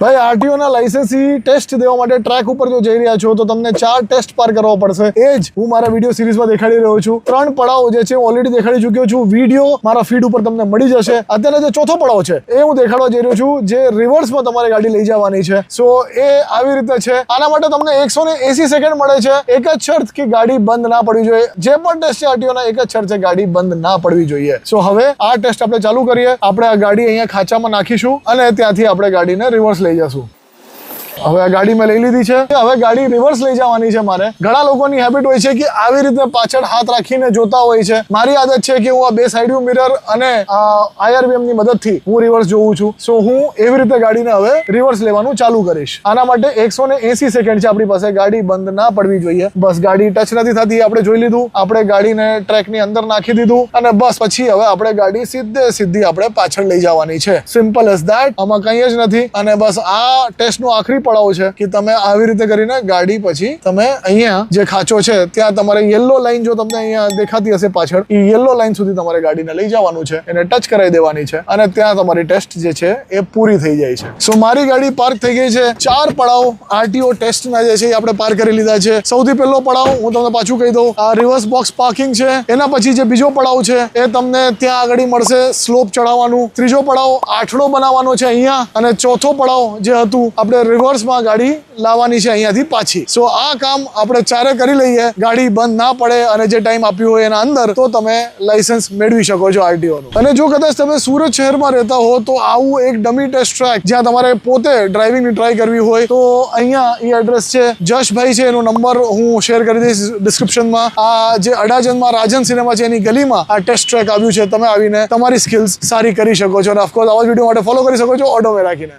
ભાઈ આરટીઓ ના licensee test દેવા માટે ટ્રેક ઉપર જો જઈ રહ્યા છો તો તમને 4 ટેસ્ટ પાર કરવા પડશે. એ જ હું મારા વિડીયો સિરીઝમાં દેખાડી રહ્યો છું. 3 પડાવ જે છે ઓલરેડી દેખાડી ચૂક્યો છું. વિડીયો મારા ફીડ ઉપર તમને મળી જશે. અત્યારે જે ચોથો પડાવ છે એ હું દેખાડવા જઈ રહ્યો છું, જે રિવર્સમાં તમારે ગાડી લઈ જવાની છે. સો એ આવી રીતે છે. આના માટે તમને 180 સેકન્ડ મળે છે. એક જ શરત કે ગાડી બંધ ના પડવી જોઈએ. જે પણ ટેસ્ટ છે આરટીઓ ના, એક જ શરત છે, ગાડી બંધ ના પડવી જોઈએ. સો હવે આ ટેસ્ટ આપણે ચાલુ કરીએ. આપણે આ ગાડી અહીંયા ખાંચામાં નાખીશું અને ત્યાંથી આપણે ગાડીને રિવર્સ લઈ જશું. હવે આ ગાડી મેં લઈ લીધી છે. હવે ગાડી રિવર્સ લઈ જવાની છે મારે. ઘણા લોકોની હેબિટ હોય છે કે આવી રીતે પાછળ હાથ રાખીને જોતા હોય છે. મારી આદત છે કે હું આ 2 સાઈડ વ્યૂ મિરર અને IRBM ની મદદથી હું રિવર્સ જોઉં છું. સો હું એવી રીતે ગાડીને હવે રિવર્સ લેવાનું ચાલુ કરીશ. આના માટે 180 સેકન્ડ છે આપણી પાસે. ગાડી બંધ ના પડવી જોઈએ. બસ ગાડી ટચ નથી થતી, આપણે જોઈ લીધું. આપણે ગાડીને ટ્રેકની અંદર નાખી દીધું અને બસ પછી હવે આપણે ગાડી સીધી આપણે પાછળ લઈ જવાની છે. Simple as that. આમાં કંઈ જ નથી. અને બસ આ ટેસ્ટનો આખરી પડાવ છે કે તમે આવી રીતે કરીને ગાડી પછી તમે અહીંયા જે ખાંચો છે ત્યાં તમારે યેલો લાઈન જો તમને અહીંયા દેખાતી હશે પાછળ, એ યેલો લાઈન સુધી તમારે ગાડીને લઈ જવાનું છે. એને ટચ કરાવી દેવાની છે અને ત્યાં તમારી ટેસ્ટ જે છે એ પૂરી થઈ જાય છે. સો મારી ગાડી પાર્ક થઈ ગઈ છે. 4 પડાવ આરટીઓ ટેસ્ટના જે છે એ આપણે પાર કરી લીધા છે. સૌથી પહેલો પડાવ હું તમને પાછું કહી દઉં, આ રિવર્સ બોક્સ પાર્કિંગ છે. એના પછી જે બીજો પડાવ છે એ તમને ત્યાં આગળ મળશે, સ્લોપ ચડાવવાનું. ત્રીજો પડાવ આઠડો બનાવવાનો છે અહીંયા. અને ચોથો પડાવ જે હતું આપણે રિવર્સમાં ગાડી લાવવાની છે અહીંયાથી પાછી. સો આ કામ આપણે 4 કરી લઈએ. ગાડી બંધ ના પડે અને જે ટાઈમ આપ્યો હોય એના અંદર તો તમે લાયસન્સ મેળવી શકો છો આરટીઓ નું. અને જો કદાચ તમે સુરત શહેરમાં રહેતા હો તો આવું એક ડમી ટેસ્ટ ટ્રેક જ્યાં તમારે પોતે ડ્રાઇવિંગની ટ્રાય કરવી હોય તો અહીંયા એ એડ્રેસ છે. જશભાઈ છે, એનો નંબર હું શેર કરી દઈશ ડિસ્ક્રિપ્શનમાં. આ જે અડાજણમાં રાજન સિનેમા છે એની ગલીમાં આ ટેસ્ટ ટ્રેક આવ્યું છે. તમે આવીને તમારી સ્કિલ્સ સારી કરી શકો છો અને ઓફકોર્સ આવા વિડીયો માટે ફોલો કરી શકો છો ઓટોમે રાખીને.